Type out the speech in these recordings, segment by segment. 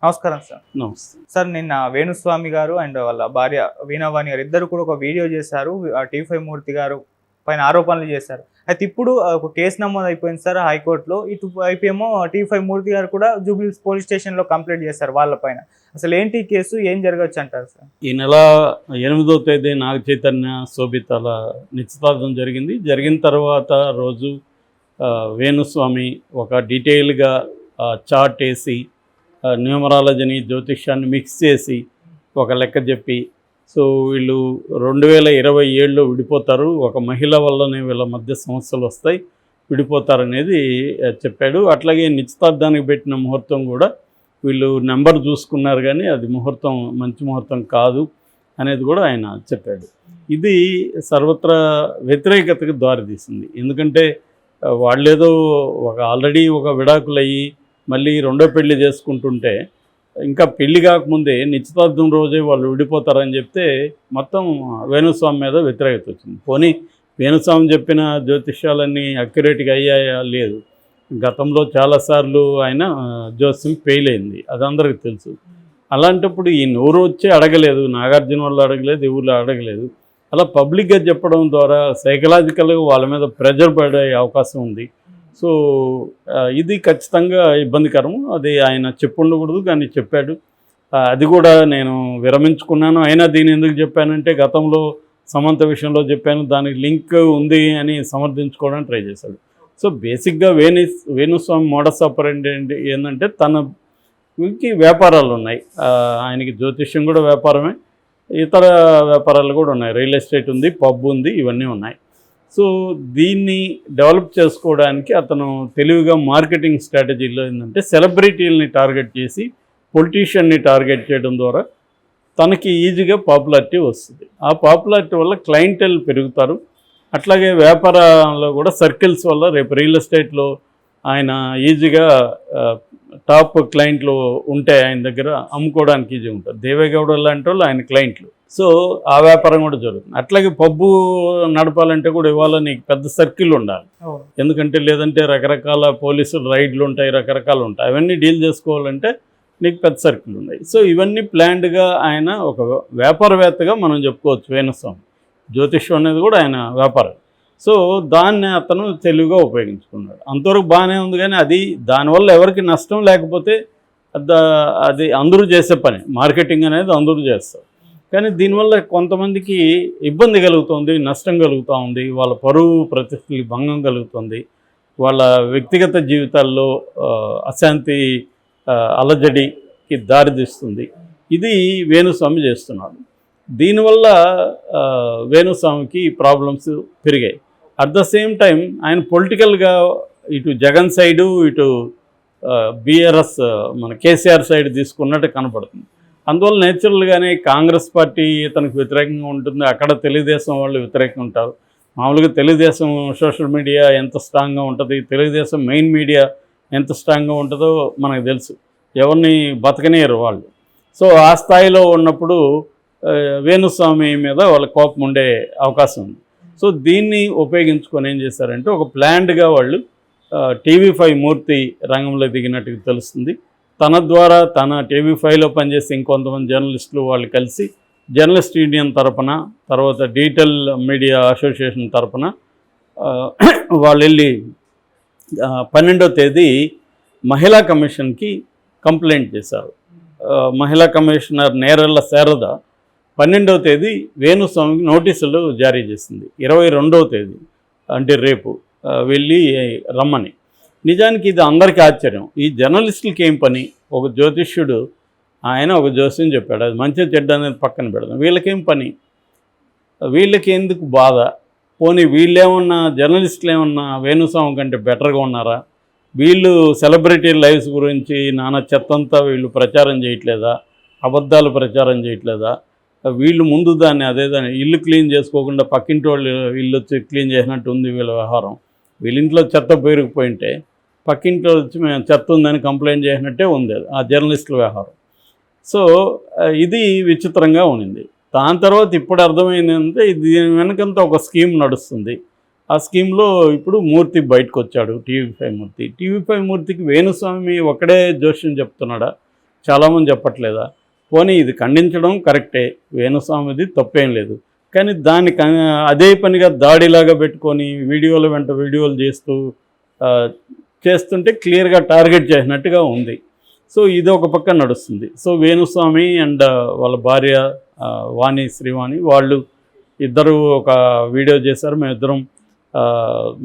నమస్కారం సార్. నమస్తే. సార్ నిన్న వేణుస్వామి గారు అండ్ వాళ్ళ భార్య వీణావాణి గారు ఇద్దరు కూడా ఒక వీడియో చేశారు. టీ5 మూర్తి గారు పైన ఆరోపణలు చేశారు. అయితే ఇప్పుడు ఒక కేసు నమోదు అయిపోయింది సార్ హైకోర్టులో. ఇటువైపు ఏమో టీ5 మూర్తి గారు కూడా జూబ్లీహిల్స్ పోలీస్ స్టేషన్లో కంప్లైంట్ చేశారు వాళ్ళ పైన. అసలు ఏంటి కేసు, ఏం జరగచ్చు అంటారు సార్? ఈ నెల 8వ తేదీ నాగ చైతన్య శోభితల నిశ్చితార్థం జరిగింది. జరిగిన తర్వాత రోజు వేణుస్వామి ఒక డీటెయిల్గా చార్ట్ వేసి న్యూమరాలజీని జ్యోతిష్యాన్ని మిక్స్ చేసి ఒక లెక్క చెప్పి, సో వీళ్ళు 2027లో విడిపోతారు, ఒక మహిళ వల్లనే వీళ్ళ మధ్య సమస్యలు వస్తాయి, విడిపోతారనేది చెప్పాడు. అట్లాగే నిశ్చితార్థానికి పెట్టిన ముహూర్తం కూడా వీళ్ళు నెంబర్ చూసుకున్నారు కానీ అది ముహూర్తం మంచి ముహూర్తం కాదు అనేది కూడా ఆయన చెప్పాడు. ఇది సర్వత్రా వ్యతిరేకతకు దారితీసింది. ఎందుకంటే వాళ్ళేదో ఆల్రెడీ ఒక విడాకులయ్యి మళ్ళీ రెండో పెళ్లి చేసుకుంటుంటే ఇంకా పెళ్లి కాకముందే నిశ్చితార్థం రోజే వాళ్ళు విడిపోతారని చెప్తే మొత్తం వేణుస్వామి మీద వ్యతిరేకత వచ్చింది. పోనీ వేణుస్వామి చెప్పిన జ్యోతిష్యాలన్నీ అక్యురేట్గా అయ్యాయా? లేదు. గతంలో చాలాసార్లు ఆయన జోస్యం ఫెయిల్ అయింది, అది అందరికీ తెలుసు. అలాంటప్పుడు ఈ నోరు వచ్చి అడగలేదు, నాగార్జున వాళ్ళు అడగలేదు, ఎవరు అడగలేదు. అలా పబ్లిక్గా చెప్పడం ద్వారా సైకలాజికల్గా వాళ్ళ మీద ప్రెజర్ పడే అవకాశం ఉంది. సో ఇది ఖచ్చితంగా ఇబ్బందికరం. అది ఆయన చెప్పుండకూడదు కానీ చెప్పాడు. అది కూడా నేను విరమించుకున్నాను, అయినా దీన్ని ఎందుకు చెప్పానంటే గతంలో సమంత విషయంలో చెప్పాను, దానికి లింక్ ఉంది అని సమర్థించుకోవడానికి ట్రై చేశాడు. సో బేసిక్గా వేణుస్వామి మోడస్ ఆపరెండి ఏంటంటే తనకి వ్యాపారాలు ఉన్నాయి. ఆయనకి జ్యోతిష్యం కూడా వ్యాపారమే, ఇతర వ్యాపారాలు కూడా ఉన్నాయి. రియల్ ఎస్టేట్ ఉంది, పబ్ ఉంది, ఇవన్నీ ఉన్నాయి. సో దీన్ని డెవలప్ చేసుకోవడానికి అతను తెలివిగా మార్కెటింగ్ స్ట్రాటజీలో ఏంటంటే సెలబ్రిటీలని టార్గెట్ చేసి పొలిటీషియన్ని టార్గెట్ చేయడం ద్వారా తనకి ఈజీగా పాపులారిటీ వస్తుంది. ఆ పాపులారిటీ వల్ల క్లయింటెల్ పెరుగుతారు. అట్లాగే వ్యాపారంలో కూడా సర్కిల్స్ వల్ల రేపు రియల్ ఎస్టేట్లో ఆయన ఈజీగా టాప్ క్లయింట్లు ఉంటే ఆయన దగ్గర అమ్ముకోవడానికి ఈజీగా ఉంటుంది. దేవేగౌడ లాంటి వాళ్ళు ఆయన క్లయింట్లు. సో ఆ వ్యాపారం కూడా జరుగుతుంది. అట్లాగే పబ్బు నడపాలంటే కూడా ఇవాళ నీకు పెద్ద సర్కిల్ ఉండాలి. ఎందుకంటే లేదంటే రకరకాల పోలీసులు రైడ్లు ఉంటాయి, రకరకాలు ఉంటాయి. అవన్నీ డీల్ చేసుకోవాలంటే నీకు పెద్ద సర్కిల్ ఉన్నాయి. సో ఇవన్నీ ప్లాన్డ్గా ఆయన ఒక వ్యాపారవేత్తగా మనం చెప్పుకోవచ్చు. వేణుస్వామి జ్యోతిష్యం అనేది కూడా ఆయన వ్యాపారం. సో దాన్ని అతను తెలివిగా ఉపయోగించుకున్నాడు. అంతవరకు బాగానే ఉంది కానీ అది దానివల్ల ఎవరికి నష్టం లేకపోతే అది అందరూ చేసే పని. మార్కెటింగ్ అనేది అందరూ చేస్తారు. కానీ దీనివల్ల కొంతమందికి ఇబ్బంది కలుగుతుంది, నష్టం కలుగుతూ ఉంది, వాళ్ళ పరువు ప్రతిష్టలకి భంగం కలుగుతుంది, వాళ్ళ వ్యక్తిగత జీవితాల్లో అశాంతి అలజడికి దారితీస్తుంది. ఇది వేణుస్వామి చేస్తున్నాడు. దీనివల్ల వేణుస్వామికి ప్రాబ్లమ్స్ పెరిగాయి. అట్ ద సేమ్ టైం ఆయన పొలిటికల్గా ఇటు జగన్ సైడు ఇటు బీఆర్ఎస్ మన కేసీఆర్ సైడ్ తీసుకున్నట్టు కనపడుతుంది. అందువల్ల నేచురల్గానే కాంగ్రెస్ పార్టీ తనకు వ్యతిరేకంగా ఉంటుంది, అక్కడ తెలుగుదేశం వాళ్ళు వ్యతిరేకంగా ఉంటారు. మామూలుగా తెలుగుదేశం సోషల్ మీడియా ఎంత స్ట్రాంగ్గా ఉంటుంది, తెలుగుదేశం మెయిన్ మీడియా ఎంత స్ట్రాంగ్గా ఉంటుందో మనకు తెలుసు. ఎవరిని బతకనేరు వాళ్ళు. సో ఆ స్థాయిలో ఉన్నప్పుడు వేణుస్వామి మీద వాళ్ళ కోపం ఉండే అవకాశం ఉంది. సో దీన్ని ఉపయోగించుకొని ఏం చేశారంటే ఒక ప్లాన్డ్గా వాళ్ళు టీవీ5 మూర్తి రంగంలో దిగినట్టుగా తెలుస్తుంది. తన ద్వారా తన టీవీ5లో పనిచేసే ఇంకొంతమంది జర్నలిస్టులు వాళ్ళు కలిసి జర్నలిస్ట్ యూనియన్ తరపున, తర్వాత డిజిటల్ మీడియా అసోసియేషన్ తరపున వాళ్ళు వెళ్ళి 12వ తేదీ మహిళా కమిషన్కి కంప్లైంట్ చేశారు. మహిళా కమిషనర్ నేరెళ్ల శారద 12వ తేదీ వేణుస్వామికి నోటీసులు జారీ చేసింది. 22వ తేదీ అంటే రేపు వెళ్ళి రమ్మని. నిజానికి ఇది అందరికీ ఆశ్చర్యం. ఈ జర్నలిస్టులకి ఏం పని? ఒక జ్యోతిష్యుడు ఆయన ఒక జ్యోతిష్యం చెప్పాడు, అది మంచి చెడ్డ అనేది పక్కన పెడదాం. వీళ్ళకేం పని? వీళ్ళకి ఎందుకు బాధ? పోనీ వీళ్ళేమన్నా జర్నలిస్టులు ఏమన్నా వేణుస్వామి కంటే బెటర్గా ఉన్నారా? వీళ్ళు సెలబ్రిటీ లైవ్స్ గురించి నానా చెత్తంతా వీళ్ళు ప్రచారం చేయట్లేదా? అబద్ధాలు ప్రచారం చేయట్లేదా? వీళ్ళు ముందు దాన్ని ఇల్లు క్లీన్ చేసుకోకుండా పక్కింటి వాళ్ళు ఇల్లు వచ్చి క్లీన్ చేసినట్టు ఉంది వీళ్ళ వ్యవహారం. వీళ్ళింట్లో చెత్త పేరుకుపోయింటే పక్కింట్లో వచ్చి మేము చెత్త ఉందని కంప్లైంట్ చేసినట్టే ఉంది ఆ జర్నలిస్టుల వ్యవహారం. సో ఇది విచిత్రంగా ఉన్నింది. దాని తర్వాత ఇప్పుడు అర్థమైంది అంటే దీని వెనకంతా ఒక స్కీమ్ నడుస్తుంది. ఆ స్కీమ్లో ఇప్పుడు మూర్తి బయటకు వచ్చాడు, టీవీ5 మూర్తి. టీవీ5 మూర్తికి వేణుస్వామి ఒకడే జోష్యం చెప్తున్నాడా? చాలామంది చెప్పట్లేదా? పోనీ ఇది ఖండించడం కరెక్టే, వేణుస్వామిది తప్పేం లేదు. కానీ దాన్ని అదే పనిగా దాడిలాగా పెట్టుకొని వీడియోల వెంట వీడియోలు చేస్తుంటే క్లియర్గా టార్గెట్ చేసినట్టుగా ఉంది. సో ఇది ఒక పక్క నడుస్తుంది. సో వేణుస్వామి అండ్ వాళ్ళ భార్య వాణి శ్రీవాణి వాళ్ళు ఇద్దరు ఒక వీడియో చేశారు. మేమిద్దరం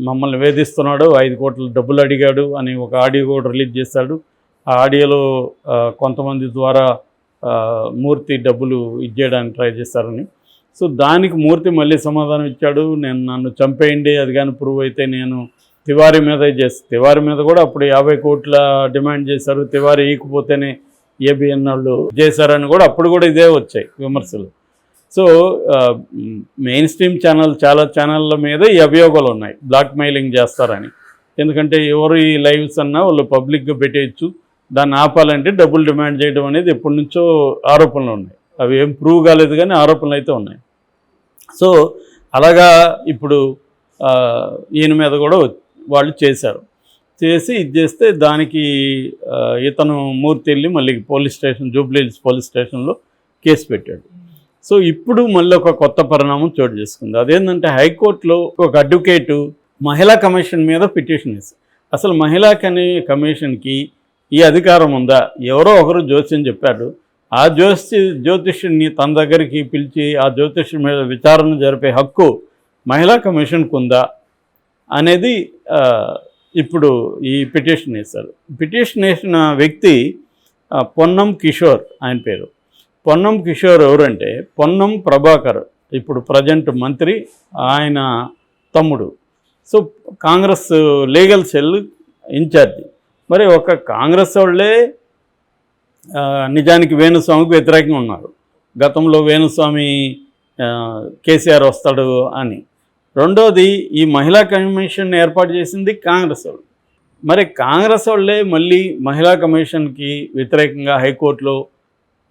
మమ్మల్ని వేధిస్తున్నాడు, 5 కోట్ల డబ్బులు అడిగాడు అని ఒక ఆడియో కూడా రిలీజ్ చేశాడు. ఆ ఆడియోలో కొంతమంది ద్వారా మూర్తి డబ్బులు ఇచ్చేయడానికి ట్రై చేశారని. సో దానికి మూర్తి మళ్ళీ సమాధానం ఇచ్చాడు, నన్ను చంపేయండి, అది కానీ ప్రూవ్ అయితే నేను తివారీ మీద తివారీ మీద కూడా అప్పుడు 50 కోట్ల డిమాండ్ చేశారు. తివారీ ఈకపోతేనే ఏబిఎన్ వాళ్ళు చేశారని కూడా అప్పుడు కూడా ఇదే వచ్చాయి విమర్శలు. సో మెయిన్ స్ట్రీమ్ చాలా ఛానళ్ళ మీద ఈ అభియోగాలు ఉన్నాయి, బ్లాక్ మెయిలింగ్ చేస్తారని. ఎందుకంటే ఎవరు ఈ లైవ్స్ అన్నా వాళ్ళు పబ్లిక్గా పెట్టేయచ్చు, దాన్ని ఆపాలంటే డబ్బులు డిమాండ్ చేయడం అనేది ఎప్పటి నుంచో ఆరోపణలు ఉన్నాయి. అవి ఏం ప్రూవ్ కాలేదు కానీ ఆరోపణలు అయితే ఉన్నాయి. సో అలాగా ఇప్పుడు ఈయన మీద కూడా వాళ్ళు చేసి ఇది చేస్తే దానికి ఇతను మూర్తి వెళ్ళి మళ్ళీ police station, Jubilee hills police స్టేషన్లో కేసు పెట్టాడు. సో ఇప్పుడు మళ్ళీ ఒక కొత్త పరిణామం చోటు చేసుకుంది. అదేంటంటే హైకోర్టులో ఒక అడ్వకేటు మహిళా కమిషన్ మీద పిటిషన్ వేసి, అసలు మహిళా కమిషన్కి ఈ అధికారం ఉందా? ఎవరో ఒకరు జ్యోతిష్యం చెప్పాడు, ఆ జ్యోతిష్యుడిని తన దగ్గరికి పిలిచి ఆ జ్యోతిష్యం మీద విచారణ జరిపే హక్కు మహిళా కమిషన్కు ఉందా అనేది ఇప్పుడు ఈ పిటిషన్ వేశారు. పిటిషన్ వేసిన వ్యక్తి పొన్నం కిషోర్, ఆయన పేరు. పొన్నం కిషోర్ ఎవరంటే పొన్నం ప్రభాకర్, ఇప్పుడు ప్రజెంట్ మంత్రి, ఆయన తమ్ముడు. So Congress legal cell incharge. మరి ఒక కాంగ్రెస్ వాళ్ళే నిజానికి వేణుస్వామికి వ్యతిరేకంగా ఉన్నారు. గతంలో వేణుస్వామి కేసీఆర్ వస్తాడు అని. రెండోది, ఈ మహిళా కమిషన్ ఏర్పాటు చేసింది కాంగ్రెస్ వాళ్ళు. మరి కాంగ్రెస్ వాళ్ళే మళ్ళీ మహిళా కమిషన్కి వ్యతిరేకంగా హైకోర్టులో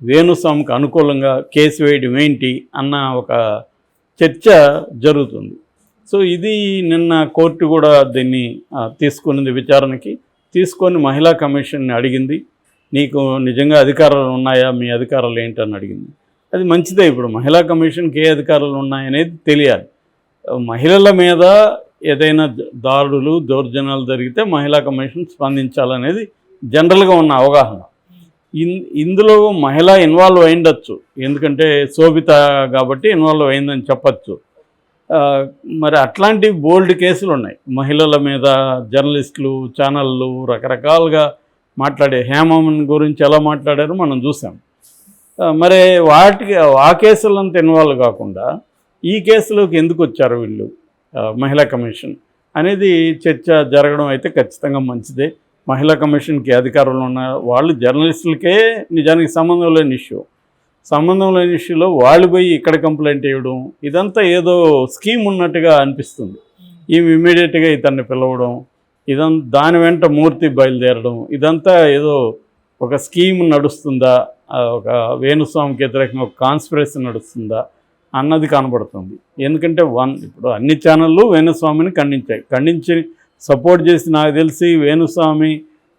వేణుస్వామికి అనుకూలంగా కేసు వేయడం ఏంటి అన్న ఒక చర్చ జరుగుతుంది. సో ఇది నిన్న కోర్టు కూడా దీన్ని తీసుకున్నది, విచారణకి తీసుకొని మహిళా కమిషన్ని అడిగింది, నీకు నిజంగా అధికారాలు ఉన్నాయా, మీ అధికారాలు ఏంటని అడిగింది. అది మంచిదే. ఇప్పుడు మహిళా కమిషన్కి ఏ అధికారాలు ఉన్నాయనేది తెలియాలి. మహిళల మీద ఏదైనా దాడులు దౌర్జన్యాలు జరిగితే మహిళా కమిషన్ స్పందించాలనేది జనరల్గా ఉన్న అవగాహన. ఇందులో మహిళ ఇన్వాల్వ్ అయిండొచ్చు, ఎందుకంటే శోభిత కాబట్టి ఇన్వాల్వ్ అయిందని చెప్పచ్చు. మరి అట్లాంటి బోల్డ్ కేసులు ఉన్నాయి మహిళల మీద. జర్నలిస్టులు, ఛానళ్ళు రకరకాలుగా మాట్లాడే, హేమన్ గురించి ఎలా మాట్లాడారో మనం చూసాం. మరి ఆ కేసులంతా ఇన్వాల్వ్ కాకుండా ఈ కేసులోకి ఎందుకు వచ్చారు వీళ్ళు, మహిళా కమిషన్ అనేది చర్చ జరగడం అయితే ఖచ్చితంగా మంచిదే. మహిళా కమిషన్కి అధికారులు ఉన్న వాళ్ళు జర్నలిస్టులకే నిజానికి సంబంధం లేని ఇష్యూలో వాళ్ళు పోయి ఇక్కడ కంప్లైంట్ ఇవ్వడం, ఇదంతా ఏదో స్కీమ్ ఉన్నట్టుగా అనిపిస్తుంది. ఈమె ఇమ్మీడియట్గా ఇతన్ని పిలవడం, దాని వెంట మూర్తి బయలుదేరడం, ఇదంతా ఏదో ఒక స్కీమ్ నడుస్తుందా, ఒక వేణుస్వామికి వ్యతిరేకంగా ఒక కాన్స్పిరసీ నడుస్తుందా అన్నది కనబడుతుంది. ఎందుకంటే ఇప్పుడు అన్ని ఛానళ్ళు వేణుస్వామిని ఖండించి సపోర్ట్ చేసి, నాకు తెలిసి వేణుస్వామి,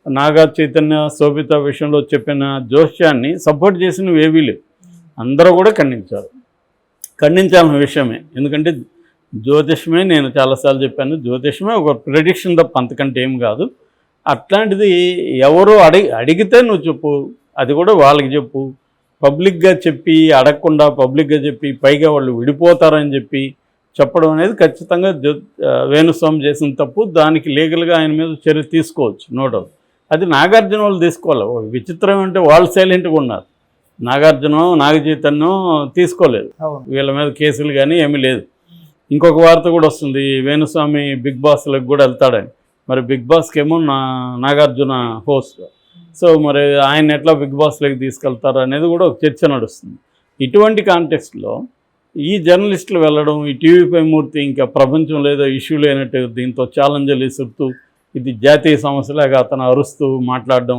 నాగా చైతన్య, శోభిత విషయంలో చెప్పిన జోష్యాన్ని సపోర్ట్ చేసినవి ఏవీ లేవు. అందరూ కూడా ఖండించాల్సిన విషయమే. ఎందుకంటే జ్యోతిష్యమే, నేను చాలాసార్లు చెప్పాను, జ్యోతిష్యమే ఒక ప్రెడిక్షన్ తప్ప అంతకంటే ఏం కాదు. అట్లాంటిది ఎవరో అడిగితే నువ్వు చెప్పు, అది కూడా వాళ్ళకి చెప్పు. పబ్లిక్గా చెప్పి అడగకుండా పబ్లిక్గా చెప్పి పైగా వాళ్ళు విడిపోతారని చెప్పడం అనేది ఖచ్చితంగా వేణుస్వామి చేసిన తప్పు. దానికి లీగల్గా ఆయన మీద చర్య తీసుకోవచ్చు, నో డౌట్. అది నాగార్జున వాళ్ళు తీసుకోవాలి. విచిత్రం అంటే వాళ్ళు సైలెంట్గా ఉన్నారు. నాగార్జున, నాగ చైతన్యం తీసుకోలేదు, వీళ్ళ మీద కేసులు కానీ ఏమీ లేదు. ఇంకొక వార్త కూడా వస్తుంది, వేణుస్వామి బిగ్ బాస్లకు కూడా వెళ్తాడని. మరి బిగ్ బాస్కి ఏమో నాగార్జున హోస్ట్. సో మరి ఆయన ఎట్లా బిగ్ బాస్లోకి తీసుకెళ్తారు అనేది కూడా ఒక చర్చ నడుస్తుంది. ఇటువంటి కాంటెక్స్ట్లో ఈ జర్నలిస్టులు వెళ్ళడం, ఈ టీవీ5 మూర్తి ఇంకా ప్రపంచం లేదో ఇష్యూ లేనట్టు దీంతో ఛాలెంజ్లు ఇసురుతూ ఇది జాతీయ సమస్యలాగా అతను అరుస్తూ మాట్లాడడం,